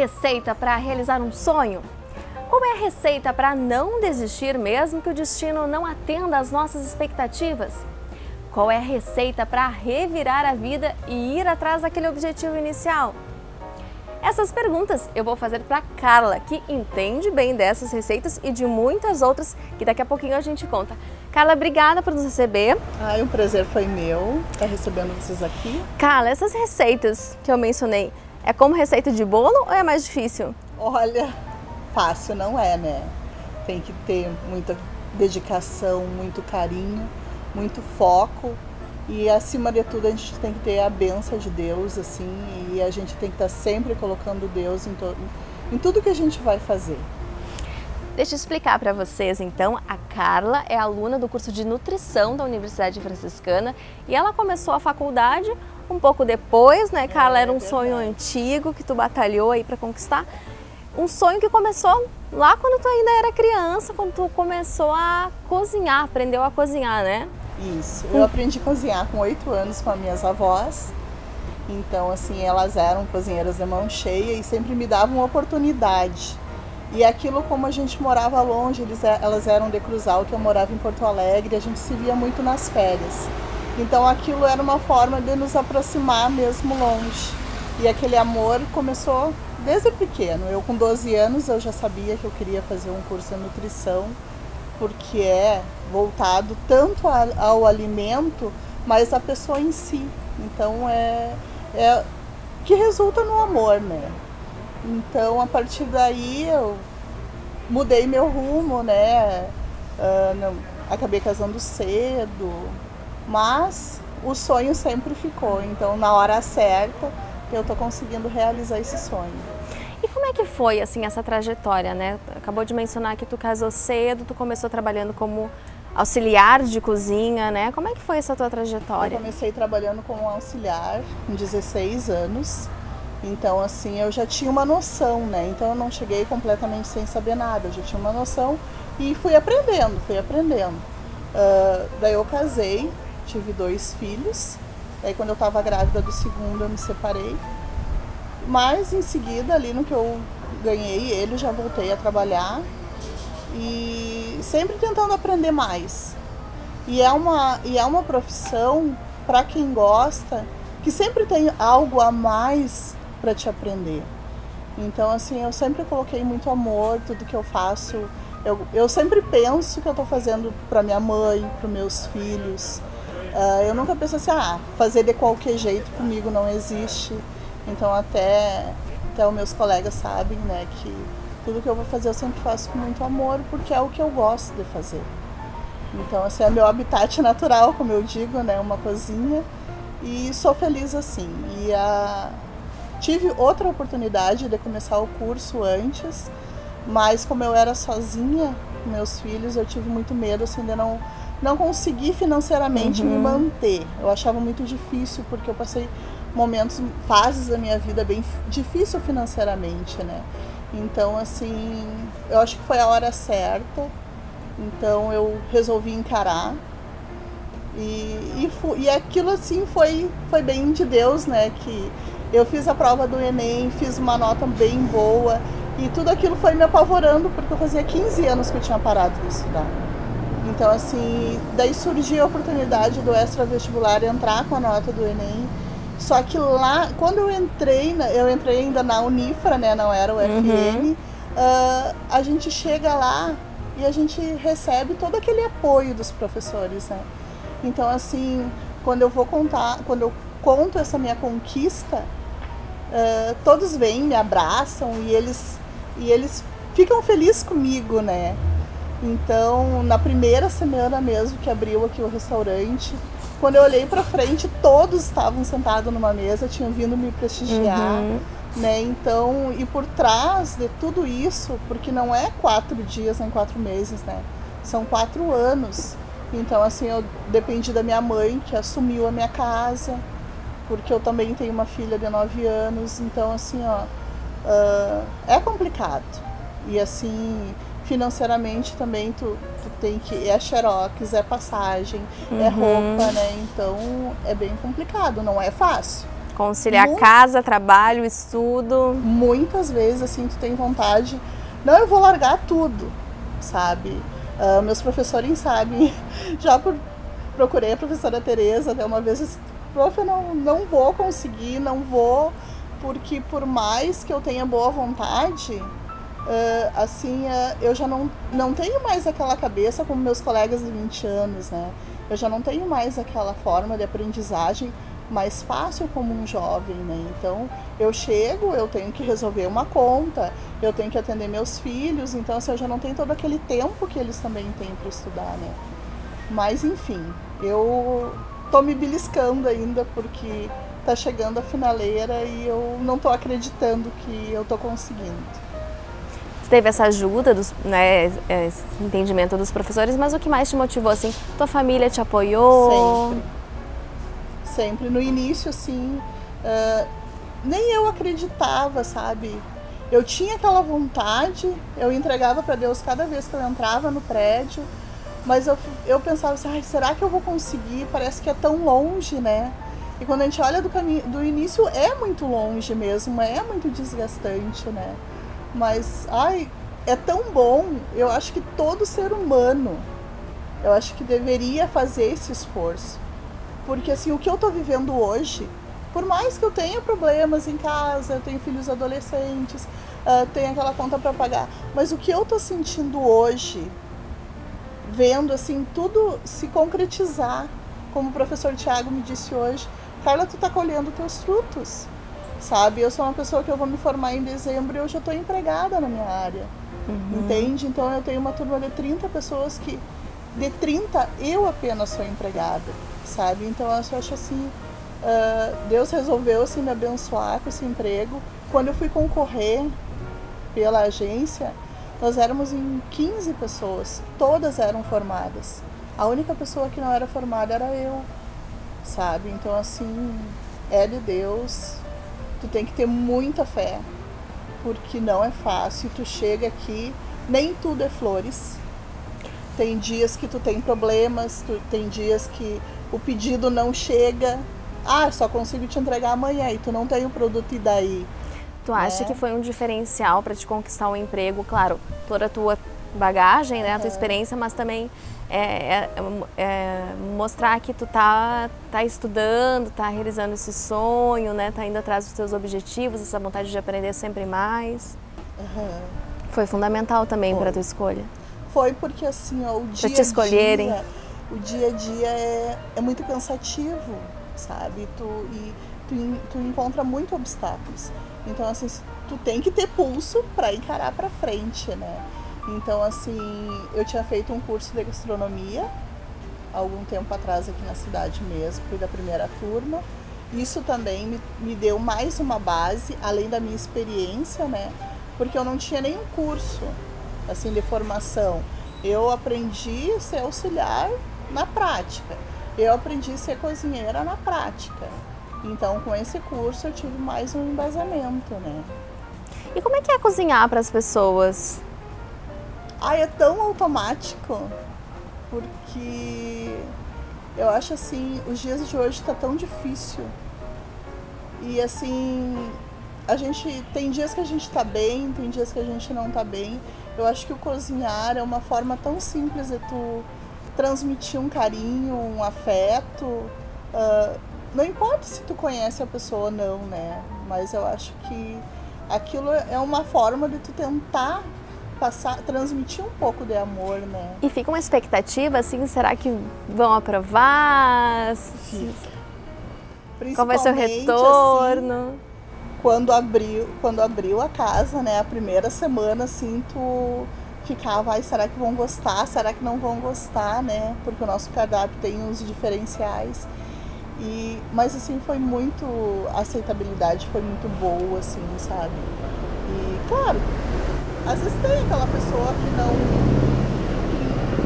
receita para realizar um sonho? Qual é a receita para não desistir mesmo que o destino não atenda às nossas expectativas? Qual é a receita para revirar a vida e ir atrás daquele objetivo inicial? Essas perguntas eu vou fazer para Carla, que entende bem dessas receitas e de muitas outras que daqui a pouquinho a gente conta. Carla, obrigada por nos receber. O prazer foi meu estar recebendo vocês aqui. Carla, essas receitas que eu mencionei, é como receita de bolo ou é mais difícil? Olha, fácil não é, né? Tem que ter muita dedicação, muito carinho, muito foco e, acima de tudo, a gente tem que ter a bênção de Deus, assim, e a gente tem que estar sempre colocando Deus em tudo que a gente vai fazer. Deixa eu explicar para vocês, então. A Carla é aluna do curso de nutrição da Universidade Franciscana e ela começou a faculdade um pouco depois, né, Carla? Era um sonho antigo que tu batalhou aí para conquistar. Um sonho que começou lá quando tu ainda era criança, quando tu começou a cozinhar, aprendeu a cozinhar, né? Isso, eu aprendi a cozinhar com 8 anos com as minhas avós. Então, assim, elas eram cozinheiras de mão cheia e sempre me davam oportunidade. E aquilo, como a gente morava longe, elas eram de Cruz Alta, eu morava em Porto Alegre, a gente se via muito nas férias. Então aquilo era uma forma de nos aproximar mesmo longe. E aquele amor começou desde pequeno. Eu com 12 anos eu já sabia que eu queria fazer um curso de nutrição, porque é voltado tanto ao alimento, mas à pessoa em si. Então é que resulta no amor, né? Então, a partir daí, eu mudei meu rumo, né? Acabei casando cedo, mas o sonho sempre ficou. Então, na hora certa, eu tô conseguindo realizar esse sonho. E como é que foi, assim, essa trajetória, né? Acabou de mencionar que tu casou cedo, tu começou trabalhando como auxiliar de cozinha, né? Como é que foi essa tua trajetória? Eu comecei trabalhando como auxiliar com 16 anos. Então, assim, eu já tinha uma noção, né? Então, eu não cheguei completamente sem saber nada. Eu já tinha uma noção e fui aprendendo. Daí eu casei, tive 2 filhos. Daí, quando eu estava grávida do segundo, eu me separei. Mas, em seguida, ali no que eu ganhei ele, já voltei a trabalhar. E sempre tentando aprender mais. E é uma profissão, para quem gosta, que sempre tem algo a mais para te aprender. Então, assim, eu sempre coloquei muito amor, tudo que eu faço. Eu sempre penso que eu estou fazendo para minha mãe, para os meus filhos. Eu nunca penso assim, fazer de qualquer jeito comigo não existe. Então, até os meus colegas sabem, né, que tudo que eu vou fazer eu sempre faço com muito amor, porque é o que eu gosto de fazer. Então, assim, é meu habitat natural, como eu digo, né, uma cozinha. E sou feliz assim. Tive outra oportunidade de começar o curso antes, mas como eu era sozinha com meus filhos, eu tive muito medo assim, de não conseguir financeiramente me manter. Eu achava muito difícil, porque eu passei fases da minha vida bem difícil financeiramente, né? Então, assim, eu acho que foi a hora certa, então eu resolvi encarar. E aquilo, assim, foi bem de Deus, né? Que eu fiz a prova do Enem, fiz uma nota bem boa e tudo aquilo foi me apavorando, porque eu fazia 15 anos que eu tinha parado de estudar. Então, assim, daí surgiu a oportunidade do extra-vestibular entrar com a nota do Enem. Só que lá, quando eu entrei ainda na Unifra, né? Não era o FN. A gente chega lá e a gente recebe todo aquele apoio dos professores, né? Então, assim, quando eu conto essa minha conquista, todos vêm, me abraçam e eles ficam felizes comigo, né? Então, na primeira semana mesmo que abriu aqui o restaurante, quando eu olhei pra frente, todos estavam sentados numa mesa, tinham vindo me prestigiar, né? Então, e por trás de tudo isso, porque não é 4 dias nem 4 meses, né? São 4 anos. Então, assim, eu dependi da minha mãe, que assumiu a minha casa, porque eu também tenho uma filha de 9 anos. Então, assim, é complicado. E, assim, financeiramente também tu tem que... É xerox, é passagem, é roupa, né? Então, é bem complicado, não é fácil. Conciliar casa, trabalho, estudo. Muitas vezes, assim, tu tem vontade, não, eu vou largar tudo, sabe? Meus professores sabem, já procurei a professora Tereza até uma vez, disse, prof, eu não vou conseguir, não vou, porque por mais que eu tenha boa vontade, eu já não tenho mais aquela cabeça como meus colegas de 20 anos, né? Eu já não tenho mais aquela forma de aprendizagem mais fácil como um jovem, né? Então, eu chego, eu tenho que resolver uma conta, eu tenho que atender meus filhos, então assim, eu já não tenho todo aquele tempo que eles também têm para estudar, né? Mas, enfim, eu tô me beliscando ainda porque tá chegando a finaleira e eu não tô acreditando que eu tô conseguindo. Teve essa ajuda, né, esse entendimento dos professores, mas o que mais te motivou, assim? Tua família te apoiou? Sempre. No início, assim, nem eu acreditava, sabe? Eu tinha aquela vontade, eu entregava para Deus cada vez que eu entrava no prédio, mas eu pensava assim, será que eu vou conseguir? Parece que é tão longe, né? E quando a gente olha do início, é muito longe mesmo, é muito desgastante, né? Mas, é tão bom, eu acho que todo ser humano, eu acho que deveria fazer esse esforço. Porque, assim, o que eu tô vivendo hoje, por mais que eu tenha problemas em casa, eu tenho filhos adolescentes, tenho aquela conta para pagar, mas o que eu tô sentindo hoje, vendo, assim, tudo se concretizar, como o professor Tiago me disse hoje, Carla, tu tá colhendo teus frutos. Sabe, eu sou uma pessoa que eu vou me formar em dezembro e eu já estou empregada na minha área, entende? Então eu tenho uma turma de 30 pessoas que, de 30, eu apenas sou empregada, sabe? Então eu acho assim, Deus resolveu assim, me abençoar com esse emprego. Quando eu fui concorrer pela agência, nós éramos em 15 pessoas, todas eram formadas. A única pessoa que não era formada era eu, sabe? Então assim, é de Deus. Tu tem que ter muita fé, porque não é fácil. Tu chega aqui, nem tudo é flores. Tem dias que tu tem problemas, tem dias que o pedido não chega. Só consigo te entregar amanhã e tu não tem o produto, e daí? Tu acha que foi um diferencial para te conquistar um emprego? Claro, toda a tua bagagem, né, a tua experiência, mas também mostrar que tu tá estudando, tá realizando esse sonho, né, tá indo atrás dos teus objetivos, essa vontade de aprender sempre mais. Foi fundamental também para tua escolha. Foi porque assim, o dia a dia é muito cansativo, sabe? Tu encontra muito obstáculos. Então assim, tu tem que ter pulso para encarar para frente, né? Então, assim, eu tinha feito um curso de gastronomia há algum tempo atrás aqui na cidade mesmo, fui da primeira turma. Isso também me deu mais uma base, além da minha experiência, né? Porque eu não tinha nenhum curso, assim, de formação. Eu aprendi a ser auxiliar na prática. Eu aprendi a ser cozinheira na prática. Então, com esse curso, eu tive mais um embasamento, né? E como é que é cozinhar para as pessoas? É tão automático, porque eu acho assim, os dias de hoje tá tão difícil. E assim, tem dias que a gente tá bem, tem dias que a gente não tá bem. Eu acho que o cozinhar é uma forma tão simples de tu transmitir um carinho, um afeto. Não importa se tu conhece a pessoa ou não, né? Mas eu acho que aquilo é uma forma de tu tentar transmitir um pouco de amor, né? E fica uma expectativa, assim, será que vão aprovar? Qual vai ser o retorno? Assim, quando abriu a casa, né, a primeira semana, assim, tu ficava, será que vão gostar? Será que não vão gostar, né? Porque o nosso cardápio tem uns diferenciais. Mas, assim, a aceitabilidade foi muito boa, assim, sabe? E, claro, às vezes tem aquela pessoa que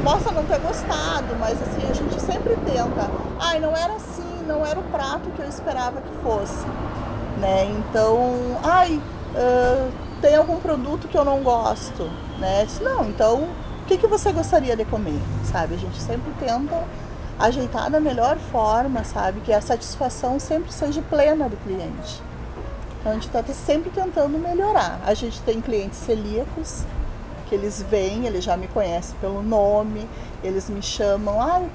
possa não ter gostado, mas assim, a gente sempre tenta. Não era assim, não era o prato que eu esperava que fosse, né? Então, tem algum produto que eu não gosto, né? Não, então, o que você gostaria de comer, sabe? A gente sempre tenta ajeitar da melhor forma, sabe? Que a satisfação sempre seja plena do cliente. Então a gente está sempre tentando melhorar. A gente tem clientes celíacos, que eles vêm, eles já me conhecem pelo nome, eles me chamam, o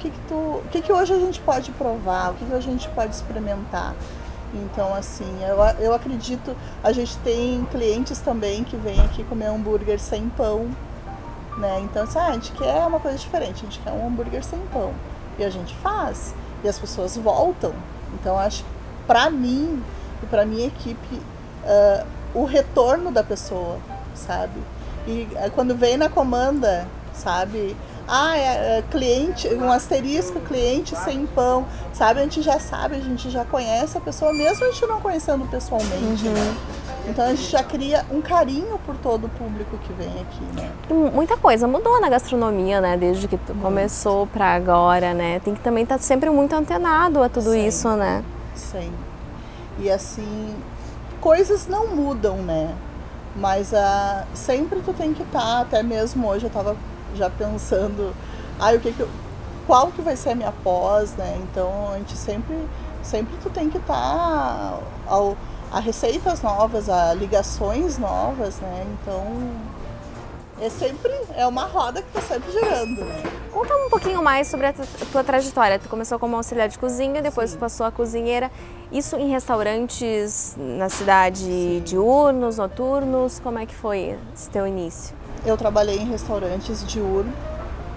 que hoje a gente pode provar, o que hoje a gente pode experimentar. Então, assim, eu acredito, a gente tem clientes também que vêm aqui comer hambúrguer sem pão, né? Então, assim, a gente quer uma coisa diferente, a gente quer um hambúrguer sem pão. E a gente faz, e as pessoas voltam. Então, acho que pra mim e pra minha equipe, o retorno da pessoa, sabe? E quando vem na comanda, sabe? Cliente, um asterisco, cliente sem pão, sabe? A gente já sabe, a gente já conhece a pessoa, mesmo a gente não conhecendo pessoalmente, né? Então a gente já cria um carinho por todo o público que vem aqui, né? E muita coisa mudou na gastronomia, né? Desde que tu começou pra agora, né? Tem que também estar sempre muito antenado a tudo isso, né? Sim. E assim, coisas não mudam, né? Mas sempre tu tem que estar, até mesmo hoje eu estava já pensando, qual que vai ser a minha pós, né? Então a gente sempre tu tem que estar a receitas novas, a ligações novas, né? Então é uma roda que está sempre girando, né? Conta um pouquinho mais sobre a tua trajetória. Tu começou como auxiliar de cozinha, depois tu passou a cozinheira. Isso em restaurantes na cidade, diurnos, noturnos? Como é que foi esse teu início? Eu trabalhei em restaurantes diurnos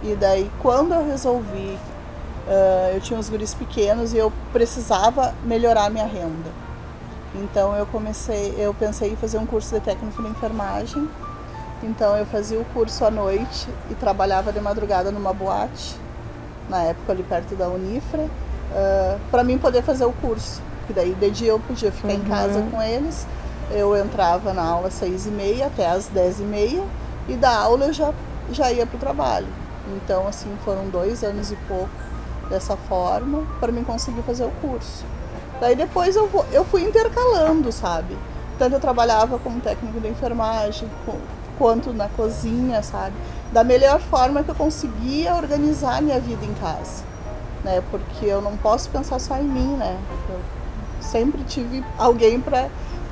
e daí quando eu resolvi, eu tinha uns guris pequenos e eu precisava melhorar minha renda. Então eu pensei em fazer um curso de técnico de enfermagem. Então eu fazia o curso à noite e trabalhava de madrugada numa boate, na época ali perto da Unifra, para mim poder fazer o curso. Porque daí de dia eu podia ficar em casa com eles, eu entrava na aula às 6h30 até às 10h30 e da aula eu já ia para o trabalho. Então assim, foram 2 anos e pouco dessa forma para mim conseguir fazer o curso. Daí depois eu fui intercalando, sabe? Tanto eu trabalhava como técnico de enfermagem, quanto na cozinha, sabe? Da melhor forma que eu conseguia organizar minha vida em casa, né? Porque eu não posso pensar só em mim, né? Eu sempre tive alguém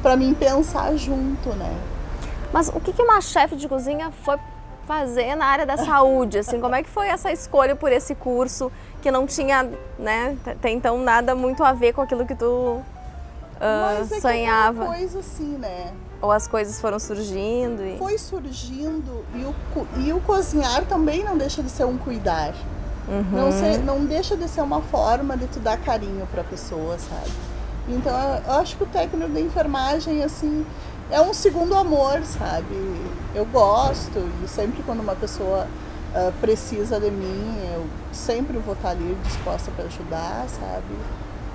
para mim pensar junto, né? Mas o que uma chefe de cozinha foi fazer na área da saúde? Assim, como é que foi essa escolha por esse curso que não tinha, né, até então nada muito a ver com aquilo que tu sonhava? Mas é coisa assim, né? Ou as coisas foram surgindo? Foi surgindo e o cozinhar também não deixa de ser um cuidar. Não deixa de ser uma forma de tu dar carinho para a pessoa, sabe? Então eu acho que o técnico de enfermagem, assim, é um segundo amor, sabe? Eu gosto e sempre quando uma pessoa precisa de mim, eu sempre vou estar ali disposta para ajudar, sabe?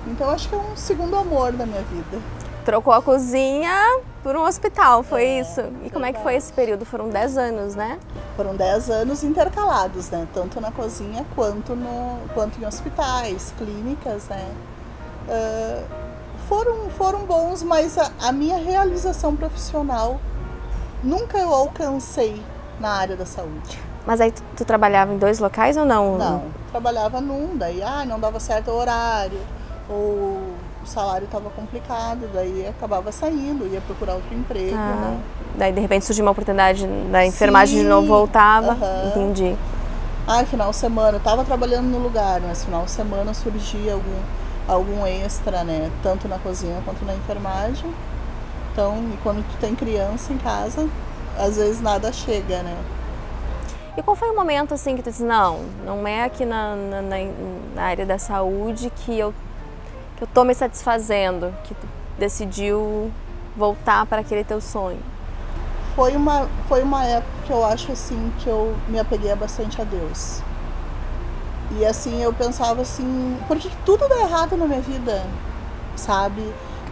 Então acho que é um segundo amor da minha vida. Trocou a cozinha por um hospital, foi isso? E como é que foi esse período? Foram 10 anos, né? Foram 10 anos intercalados, né? Tanto na cozinha quanto em hospitais, clínicas, né? Foram bons, mas a minha realização profissional nunca eu alcancei na área da saúde. Mas aí tu trabalhava em 2 locais ou não? Não, trabalhava num, daí não dava certo o horário, ou o salário estava complicado, daí acabava saindo, ia procurar outro emprego, né? Daí de repente surgiu uma oportunidade da enfermagem, de novo voltava, entendi. Final de semana, eu estava trabalhando no lugar, mas final de semana surgia algum extra, né? Tanto na cozinha quanto na enfermagem. Então, e quando tu tem criança em casa, às vezes nada chega, né? E qual foi o momento assim que tu disse, não é aqui na área da saúde que eu tô me satisfazendo, que tu decidiu voltar para aquele teu sonho? Foi uma época que eu acho assim que eu me apeguei bastante a Deus. E assim, eu pensava assim, porque tudo dá errado na minha vida, sabe?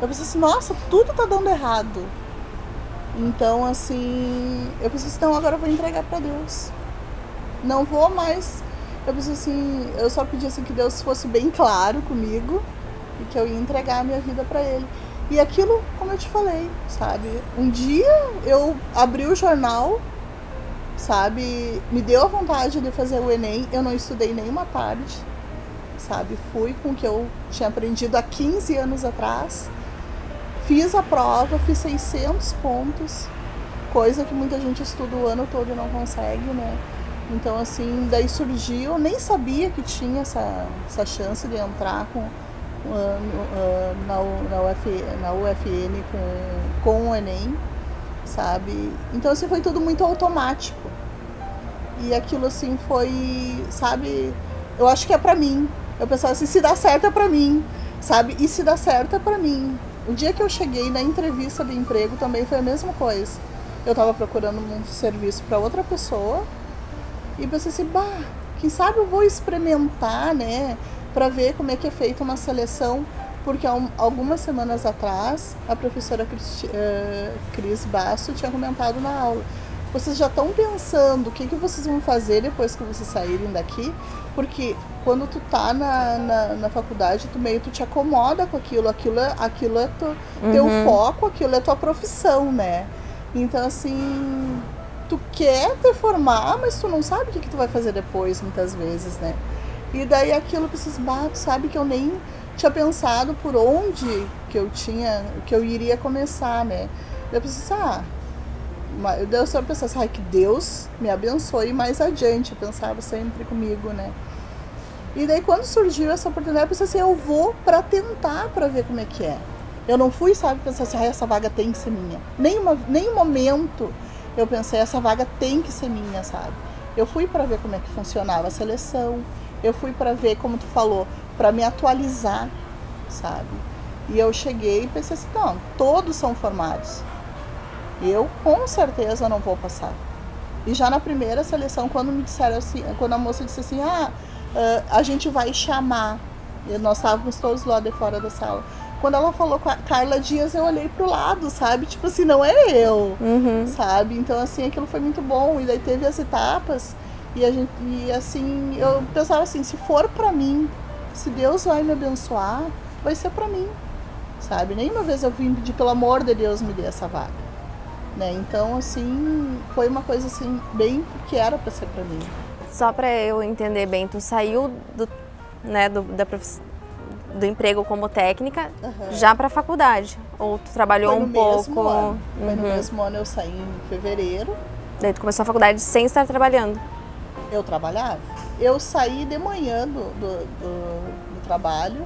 Eu pensei assim, nossa, tudo tá dando errado. Então assim, eu pensei assim, não, agora eu vou entregar para Deus. Não vou mais. Eu pensei assim, eu só pedi assim que Deus fosse bem claro comigo e que eu ia entregar a minha vida para Ele. E aquilo, como eu te falei, sabe? Um dia eu abri o jornal, sabe? Me deu a vontade de fazer o Enem. Eu não estudei nenhuma tarde. sabe? Fui com o que eu tinha aprendido há 15 anos atrás, fiz a prova, fiz 600 pontos, coisa que muita gente estuda o ano todo e não consegue, né? Então, assim, daí surgiu, eu nem sabia que tinha essa chance de entrar na UFN com o Enem, sabe? Então, assim, foi tudo muito automático. E aquilo, assim, foi, sabe? Eu acho que é pra mim. Eu pensava assim, se dá certo é pra mim, sabe? E se dá certo é pra mim. O dia que eu cheguei na entrevista de emprego também foi a mesma coisa. Eu tava procurando um serviço pra outra pessoa e pensei assim, bah, quem sabe eu vou experimentar, né? Pra ver como é que é feita uma seleção. Porque algumas semanas atrás, a professora Cris Basso tinha comentado na aula. Vocês já estão pensando o que vocês vão fazer depois que vocês saírem daqui? Porque quando tu tá na faculdade, tu te acomoda com aquilo é teu foco, aquilo é tua profissão, né? Então, assim, tu quer te formar, mas tu não sabe o que tu vai fazer depois, muitas vezes, né? E daí aquilo que vocês batem, sabe, que eu nem tinha pensado por onde que eu iria começar, né? Eu pensei assim, eu só pensava assim, que Deus me abençoe mais adiante, eu pensava sempre comigo, né? E daí quando surgiu essa oportunidade, eu pensei assim, eu vou pra tentar, pra ver como é que é. Eu não fui, sabe, pensar assim, essa vaga tem que ser minha. Nenhum momento eu pensei, essa vaga tem que ser minha, sabe? Eu fui pra ver como é que funcionava a seleção, eu fui pra ver, como tu falou, pra me atualizar, sabe? E eu cheguei e pensei assim, não, todos são formados. Eu com certeza não vou passar. E já na primeira seleção, quando me disseram assim, quando a moça disse assim, a gente vai chamar, e nós estávamos todos lá de fora da sala. Quando ela falou com a Carla Dias, eu olhei pro lado, sabe? Tipo assim, não é eu, sabe? Então, assim, aquilo foi muito bom. E daí teve as etapas, e assim, eu pensava assim, se for pra mim, se Deus vai me abençoar, vai ser pra mim, sabe? Nenhuma vez eu vim pedir, pelo amor de Deus, me dê essa vaga. Né? Então, assim, foi uma coisa assim, bem que era para ser para mim. Só para eu entender bem, tu saiu do emprego como técnica já para a faculdade? Ou tu trabalhou um pouco? Foi no mesmo ano, eu saí em fevereiro. Daí tu começou a faculdade sem estar trabalhando? Eu trabalhava. Eu saí de manhã do trabalho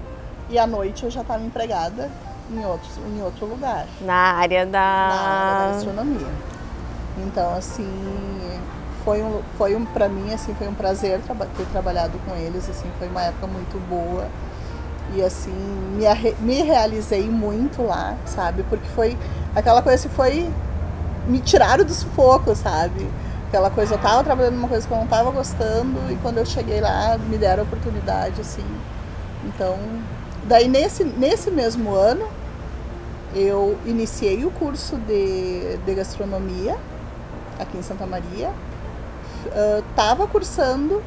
e à noite eu já estava empregada em outro lugar. Na área da gastronomia. Então, assim, para mim, assim, foi um prazer ter trabalhado com eles, assim, foi uma época muito boa. E, assim, me realizei muito lá, sabe? Porque foi aquela coisa que me tiraram do sufoco, sabe? Aquela coisa, eu tava trabalhando numa coisa que eu não tava gostando e quando eu cheguei lá, me deram a oportunidade, assim. Então, daí nesse mesmo ano, eu iniciei o curso de gastronomia aqui em Santa Maria, estava cursando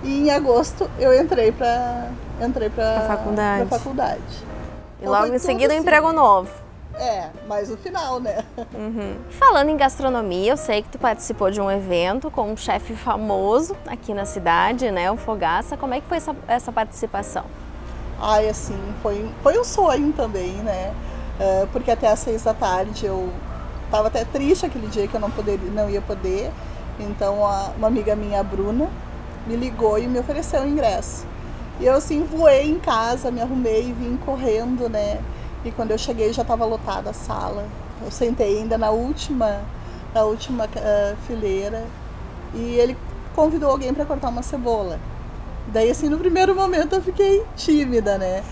e em agosto eu entrei para faculdade. E logo em seguida um emprego novo. Mas no final, né? Falando em gastronomia, eu sei que tu participou de um evento com um chefe famoso aqui na cidade, né, o Fogaça. Como é que foi essa participação? Assim, foi um sonho também, né? Porque até às 6 da tarde eu estava até triste aquele dia que eu não ia poder. Então uma amiga minha, a Bruna, me ligou e me ofereceu o ingresso. E eu assim voei em casa, me arrumei e vim correndo, né? E quando eu cheguei já estava lotada a sala. Eu sentei ainda na última fileira e ele convidou alguém para cortar uma cebola. Daí assim no primeiro momento eu fiquei tímida, né?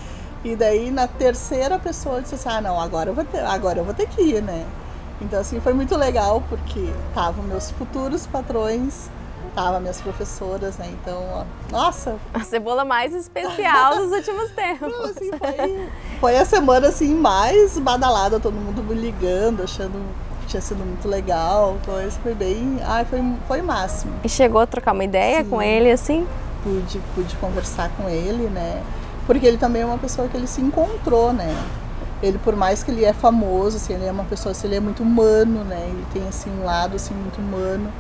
E daí na terceira pessoa eu disse assim, não, agora eu vou ter que ir, né? Então assim foi muito legal porque estavam meus futuros patrões, estavam minhas professoras, né? Então, nossa! A cebola mais especial dos últimos tempos. Assim, foi a semana assim mais badalada, todo mundo me ligando, achando que tinha sido muito legal, coisa, foi bem, foi o máximo. E chegou a trocar uma ideia com ele assim? Pude conversar com ele, né? Porque ele também é uma pessoa que ele se encontrou, né? Ele, por mais que ele é famoso, assim, ele é uma pessoa, assim, ele é muito humano, né? Ele tem, assim, um lado, assim, muito humano.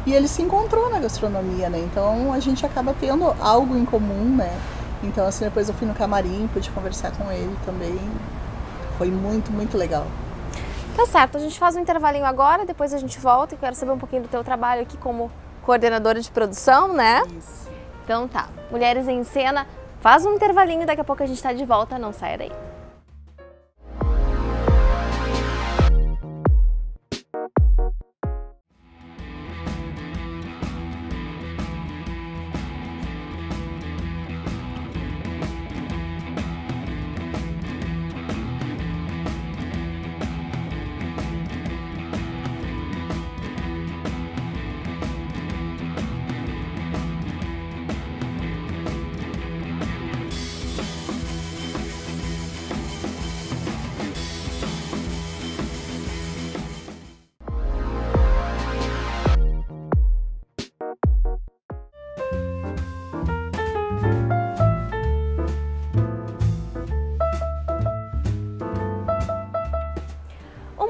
E ele se encontrou na gastronomia, né? Então, a gente acaba tendo algo em comum, né? Então assim, depois eu fui no camarim, pude conversar com ele também. Foi muito, muito legal. Tá certo, a gente faz um intervalinho agora, depois a gente volta e quero saber um pouquinho do teu trabalho aqui como coordenadora de produção, né? Isso. Então tá, Mulheres em Cena, faz um intervalinho e daqui a pouco a gente tá de volta, não saia daí.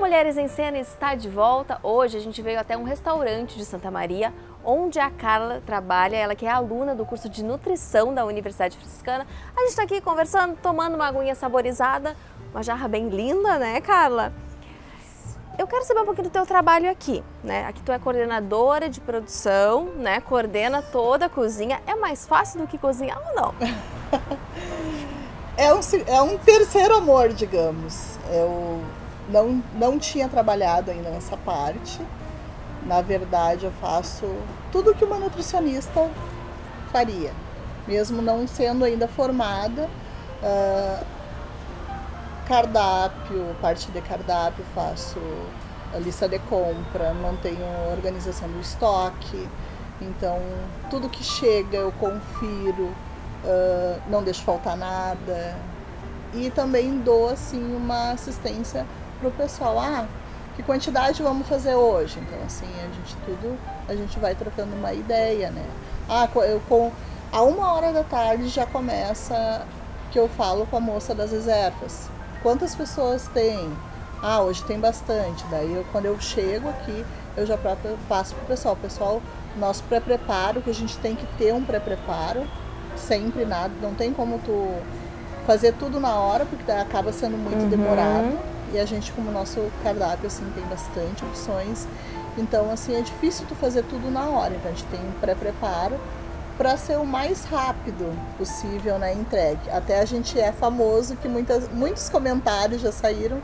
Mulheres em Cena está de volta. Hoje a gente veio até um restaurante de Santa Maria, onde a Carla trabalha, ela que é aluna do curso de nutrição da Universidade Franciscana. A gente está aqui conversando, tomando uma aguinha saborizada, uma jarra bem linda, né, Carla? Eu quero saber um pouquinho do teu trabalho aqui, né? Aqui tu é coordenadora de produção, né? Coordena toda a cozinha. É mais fácil do que cozinhar ou não? É um terceiro amor, digamos. Eu não tinha trabalhado ainda nessa parte. Na verdade, eu faço tudo que uma nutricionista faria, mesmo não sendo ainda formada. Cardápio, parte de cardápio, faço a lista de compra, não tenho organização do estoque, então tudo que chega eu confiro, não deixo faltar nada. E também dou assim uma assistência pro pessoal, que quantidade vamos fazer hoje? Então assim, a gente vai trocando uma ideia, né? A 1h da tarde já começa que eu falo com a moça das reservas. Quantas pessoas tem? Hoje tem bastante. Daí quando eu chego aqui, eu já passo pro pessoal. Pessoal, nosso pré-preparo, que a gente tem que ter um pré-preparo, sempre nada, não tem como tu fazer tudo na hora, porque daí acaba sendo muito demorado. E a gente, como nosso cardápio, assim, tem bastante opções. Então, assim, é difícil tu fazer tudo na hora. Então, a gente tem um pré-preparo para ser o mais rápido possível, né, entregue. Até a gente é famoso que muitos comentários já saíram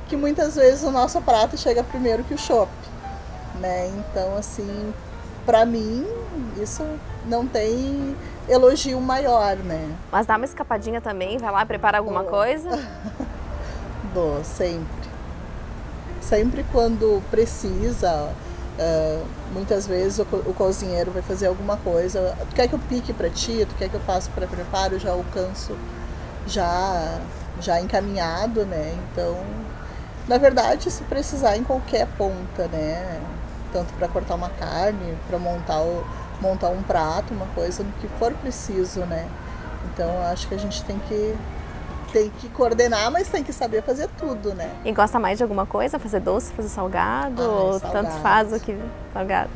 que muitas vezes o nosso prato chega primeiro que o chopp, né? Então, assim, para mim, isso não tem elogio maior, né? Mas dá uma escapadinha também, vai lá preparar alguma coisa? Dou, sempre. Sempre quando precisa. Muitas vezes o cozinheiro vai fazer alguma coisa. Tu quer que eu pique pra ti? Tu quer que eu faça o pré-preparo? Já alcanço já encaminhado, né? Então, na verdade, se precisar em qualquer ponta, né? Tanto para cortar uma carne, para montar um prato, uma coisa, no que for preciso, né? Então, acho que a gente tem que coordenar, mas tem que saber fazer tudo, né? E gosta mais de alguma coisa? Fazer doce, fazer salgado? Ou salgado. Tanto faz o que salgado?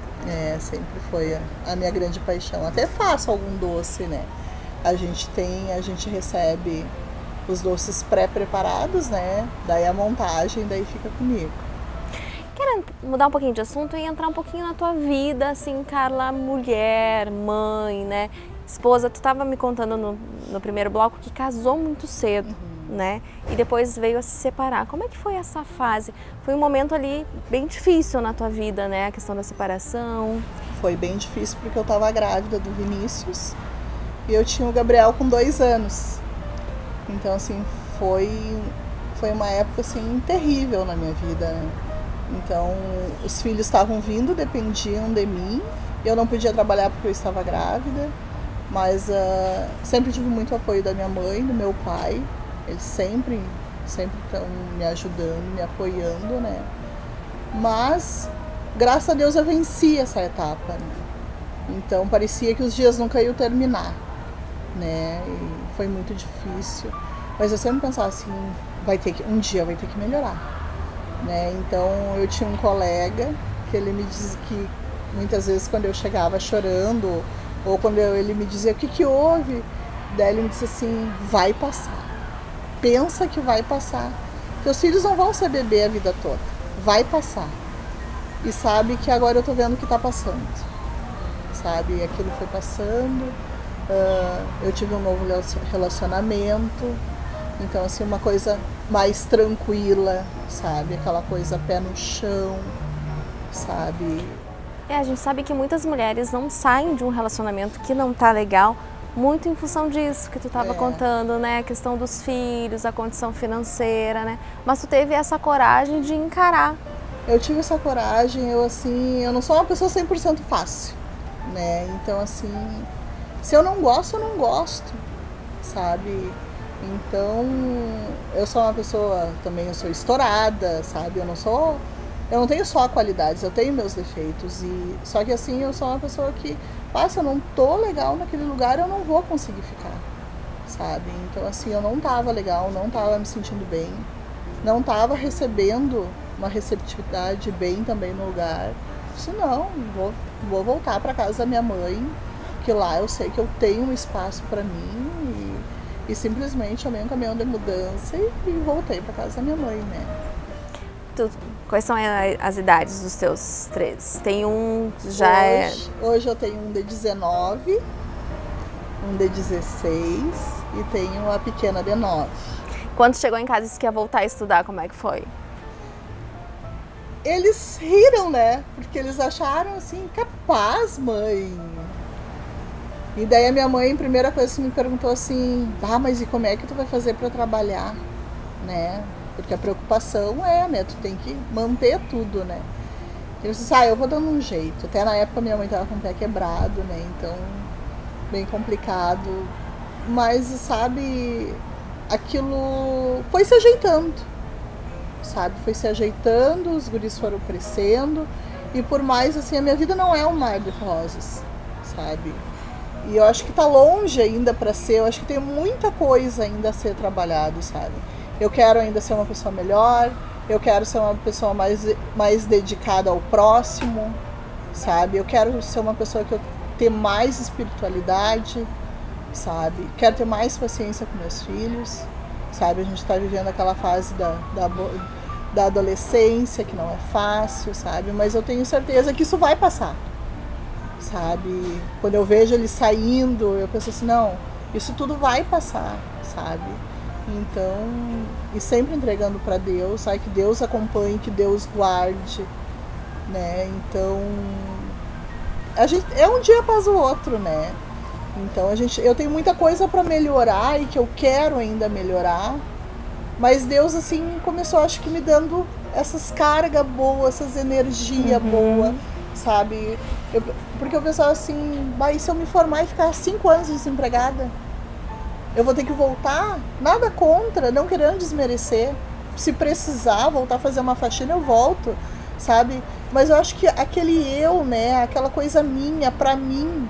Sempre foi a minha grande paixão. Até faço algum doce, né? A gente recebe os doces pré-preparados, né? Daí a montagem, daí fica comigo. Quero mudar um pouquinho de assunto e entrar um pouquinho na tua vida, assim, Carla, mulher, mãe, né? Esposa, tu estava me contando no primeiro bloco que casou muito cedo, né? E depois veio a se separar. Como é que foi essa fase? Foi um momento ali bem difícil na tua vida, né? A questão da separação. Foi bem difícil porque eu estava grávida do Vinícius e eu tinha o Gabriel com 2 anos. Então, assim, foi uma época, assim, terrível na minha vida, né? Então, os filhos estavam vindo, dependiam de mim. Eu não podia trabalhar porque eu estava grávida. Mas sempre tive muito apoio da minha mãe, do meu pai. Eles sempre estão me ajudando, me apoiando, né? Mas, graças a Deus, eu venci essa etapa, né? Então, parecia que os dias nunca iam terminar, né? E foi muito difícil. Mas eu sempre pensava assim, um dia vai ter que melhorar, né? Então, eu tinha um colega que ele me dizia que muitas vezes quando eu chegava chorando, ou quando ele me dizia o que houve, Daí ele me disse assim, vai passar. Pensa que vai passar. Teus filhos não vão ser bebê a vida toda. Vai passar. E sabe que agora eu tô vendo o que tá passando. Sabe, aquilo foi passando. Eu tive um novo relacionamento. Então, assim, uma coisa mais tranquila, sabe? Aquela coisa pé no chão, sabe? A gente sabe que muitas mulheres não saem de um relacionamento que não tá legal, muito em função disso que tu estava contando, né? A questão dos filhos, a condição financeira, né? Mas tu teve essa coragem de encarar. Eu tive essa coragem, eu não sou uma pessoa 100% fácil, né? Então, assim, se eu não gosto, eu não gosto, sabe? Então, eu sou uma pessoa, também eu sou estourada, sabe? Eu não tenho só qualidades, eu tenho meus defeitos. Só que assim, eu sou uma pessoa que, se eu não tô legal naquele lugar, eu não vou conseguir ficar, sabe? Então assim, eu não tava legal, não tava me sentindo bem, não tava recebendo uma receptividade bem também no lugar. Disse, não, vou voltar para casa da minha mãe, que lá eu sei que eu tenho um espaço para mim e simplesmente chamei um caminhão de mudança e voltei para casa da minha mãe, né? Quais são as idades dos teus três? Tem um já Hoje eu tenho um de 19, um de 16 e tenho uma pequena de 9. Quando chegou em casa e disse que ia voltar a estudar, como é que foi? Eles riram, né? Porque eles acharam assim, capaz, mãe. E daí a minha mãe, a primeira coisa que me perguntou assim, mas e como é que tu vai fazer para trabalhar, né? Porque a preocupação né? Tu tem que manter tudo, né? Eu disse, eu vou dando um jeito. Até na época minha mãe tava com o pé quebrado, né? Então, bem complicado. Mas, sabe, aquilo foi se ajeitando, sabe? Foi se ajeitando, os guris foram crescendo. E por mais, assim, a minha vida não é um mar de rosas, sabe? E eu acho que tá longe ainda para ser. Eu acho que tem muita coisa ainda a ser trabalhado, sabe? Eu quero ainda ser uma pessoa melhor, eu quero ser uma pessoa mais dedicada ao próximo, sabe? Eu quero ser uma pessoa que eu ter mais espiritualidade, sabe? Quero ter mais paciência com meus filhos, sabe? A gente está vivendo aquela fase da adolescência, que não é fácil, sabe? Mas eu tenho certeza que isso vai passar, sabe? Quando eu vejo eles saindo, eu penso assim, não, isso tudo vai passar, sabe? Então, e sempre entregando para Deus, sabe? Que Deus acompanhe, que Deus guarde, né? Então, é um dia após o outro, né? Então, eu tenho muita coisa para melhorar e que eu quero ainda melhorar, mas Deus, assim, começou, acho que me dando essas cargas boas, essas energias boas, sabe? Porque eu pensava assim, se eu me formar e ficar 5 anos desempregada, eu vou ter que voltar, nada contra, não querendo desmerecer. Se precisar voltar a fazer uma faxina, eu volto, sabe? Mas eu acho que aquele né? Aquela coisa minha, pra mim,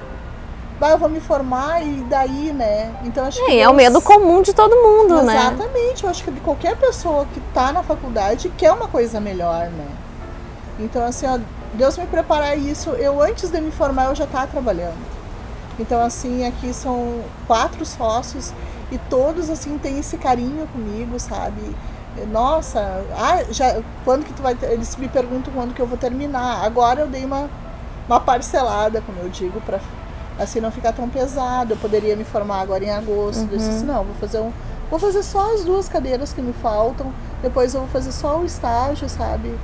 eu vou me formar e daí, né? Então acho que é o medo comum de todo mundo, né? Exatamente, eu acho que qualquer pessoa que tá na faculdade quer uma coisa melhor, né? Então assim, Deus me preparar isso, antes de me formar eu já estava trabalhando. Então, assim, aqui são 4 sócios e todos, assim, têm esse carinho comigo, sabe? Nossa, quando que tu vai... Eles me perguntam quando que eu vou terminar. Agora eu dei uma parcelada, como eu digo, pra, assim, não ficar tão pesado. Eu poderia me formar agora em agosto. Eu disse assim, não, vou fazer só as 2 cadeiras que me faltam. Depois eu vou fazer só o estágio, sabe?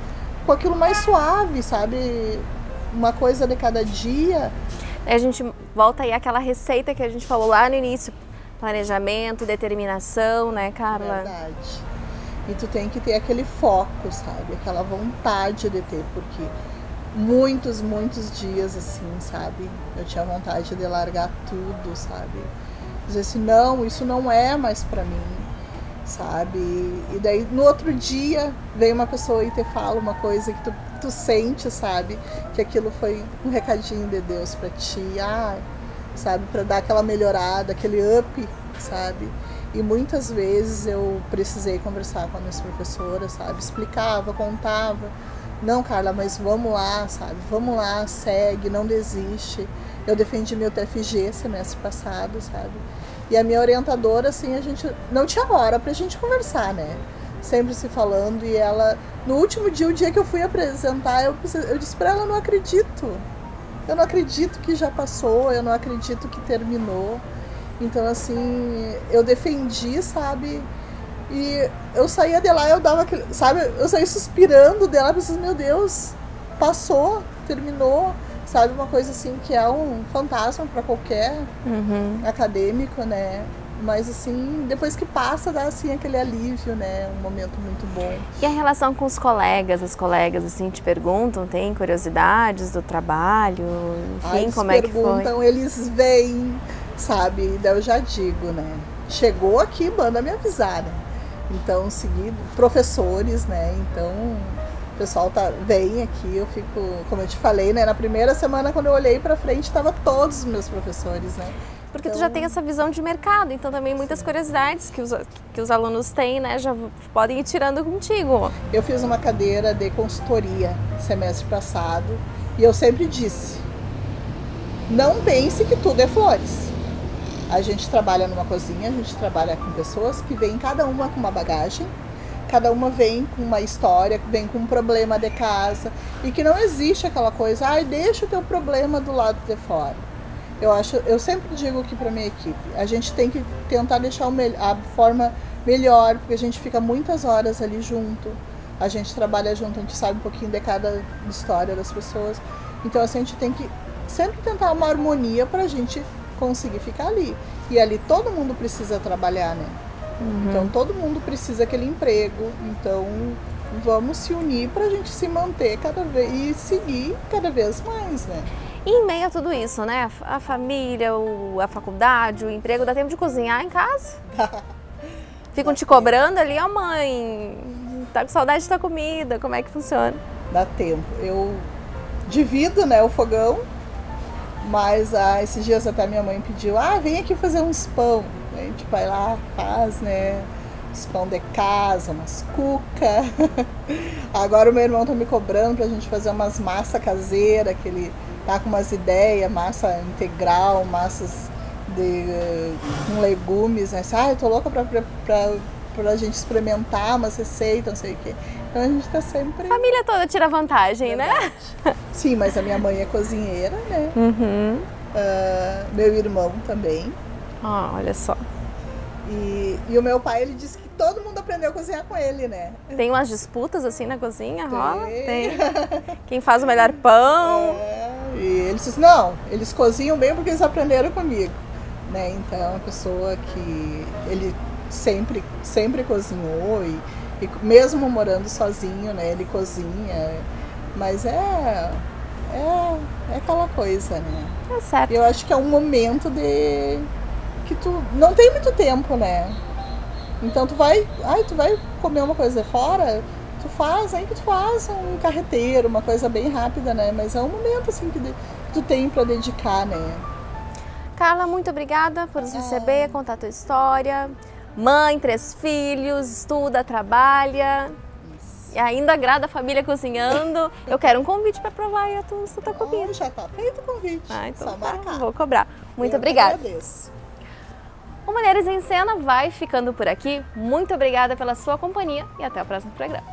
Com aquilo mais suave, sabe? Uma coisa de cada dia. A gente volta aí àquela receita que a gente falou lá no início. Planejamento, determinação, né, Carla? Verdade. E tu tem que ter aquele foco, sabe? Aquela vontade de ter, porque muitos dias, assim, sabe? Eu tinha vontade de largar tudo, sabe? Dizer assim, não, isso não é mais pra mim, sabe? E daí, no outro dia, vem uma pessoa e te fala uma coisa que tu sente, sabe? Que aquilo foi um recadinho de Deus pra ti, sabe? Pra dar aquela melhorada, aquele up, sabe? E muitas vezes eu precisei conversar com as minhas professoras, sabe? Explicava, contava. Não, Carla, mas vamos lá, sabe? Vamos lá, segue, não desiste. Eu defendi meu TFG semestre passado, sabe? E a minha orientadora, assim, a gente não tinha hora pra gente conversar, né? Sempre se falando, e ela, no último dia, o dia que eu fui apresentar, eu disse pra ela, eu não acredito que já passou, eu não acredito que terminou. Então, assim, eu defendi, sabe? E eu saía de lá, eu dava aquele, sabe? Eu saía suspirando dela, pensando, meu Deus, passou, terminou, sabe? Uma coisa assim que é um fantasma para qualquer acadêmico, né? Mas assim, depois que passa, dá assim aquele alívio, né? Um momento muito bom. E a relação com os colegas, as colegas assim te perguntam, tem curiosidades do trabalho, enfim, como é que foi? Eles perguntam, eles vêm, sabe? Daí eu já digo, né? Chegou aqui, manda me avisar, né? Então, seguido, professores, né? Então, o pessoal vem aqui, eu fico, como eu te falei, né? Na primeira semana, quando eu olhei pra frente, tava todos os meus professores, né? Porque tu já tem essa visão de mercado, então também muitas curiosidades que os alunos têm, né, já podem ir tirando contigo. Eu fiz uma cadeira de consultoria semestre passado e eu sempre disse, não pense que tudo é flores. A gente trabalha numa cozinha, a gente trabalha com pessoas que vêm cada uma com uma bagagem, cada uma vem com uma história, vem com um problema de casa e que não existe aquela coisa, ai, deixa o teu problema do lado de fora. Eu sempre digo aqui para minha equipe, a gente tem que tentar deixar a forma melhor, porque a gente fica muitas horas ali junto, a gente trabalha junto, a gente sabe um pouquinho de cada história das pessoas. Então assim, a gente tem que sempre tentar uma harmonia para a gente conseguir ficar ali. E ali todo mundo precisa trabalhar, né? Então todo mundo precisa daquele emprego, então vamos se unir para a gente se manter cada vez e seguir cada vez mais, né? E em meio a tudo isso, né? A família, a faculdade, o emprego, dá tempo de cozinhar em casa? Ficam te cobrando ali, ó, mãe, tá com saudade da comida, como é que funciona? Dá tempo. Eu divido, né, o fogão, mas esses dias até minha mãe pediu, vem aqui fazer uns pão. A gente vai lá, faz, né? Os pão de casa, umas cuca. Agora o meu irmão tá me cobrando pra gente fazer umas massa caseira, que ele tá com umas ideias, massa integral, massas com legumes, né? Eu tô louca pra gente experimentar umas receitas, não sei o quê. Então a gente tá sempre... A família toda tira vantagem, né? Sim, mas a minha mãe é cozinheira, né? Meu irmão também. Olha só. E o meu pai, ele disse que todo mundo aprendeu a cozinhar com ele, né? Tem umas disputas assim na cozinha, rola? Tem. Quem faz o melhor pão. E eles dizem, não, eles cozinham bem porque eles aprenderam comigo, né? Então é uma pessoa que ele sempre cozinhou e mesmo morando sozinho, né? Ele cozinha, mas é aquela coisa, né? É certo. Eu acho que é um momento que tu não tem muito tempo, né? Então tu vai comer uma coisa de fora, tu faz um carreteiro, uma coisa bem rápida, né? Mas é um momento assim que tu tem para dedicar, né? Carla, muito obrigada por nos receber, contar a tua história. Mãe, 3 filhos, estuda, trabalha. Isso. E ainda agrada a família cozinhando. Eu quero um convite para provar aí a tua comida. Já tá feito o convite. Então só marcar. Vou cobrar. Muito obrigada. Agradeço. O Mulheres em Cena vai ficando por aqui. Muito obrigada pela sua companhia e até o próximo programa.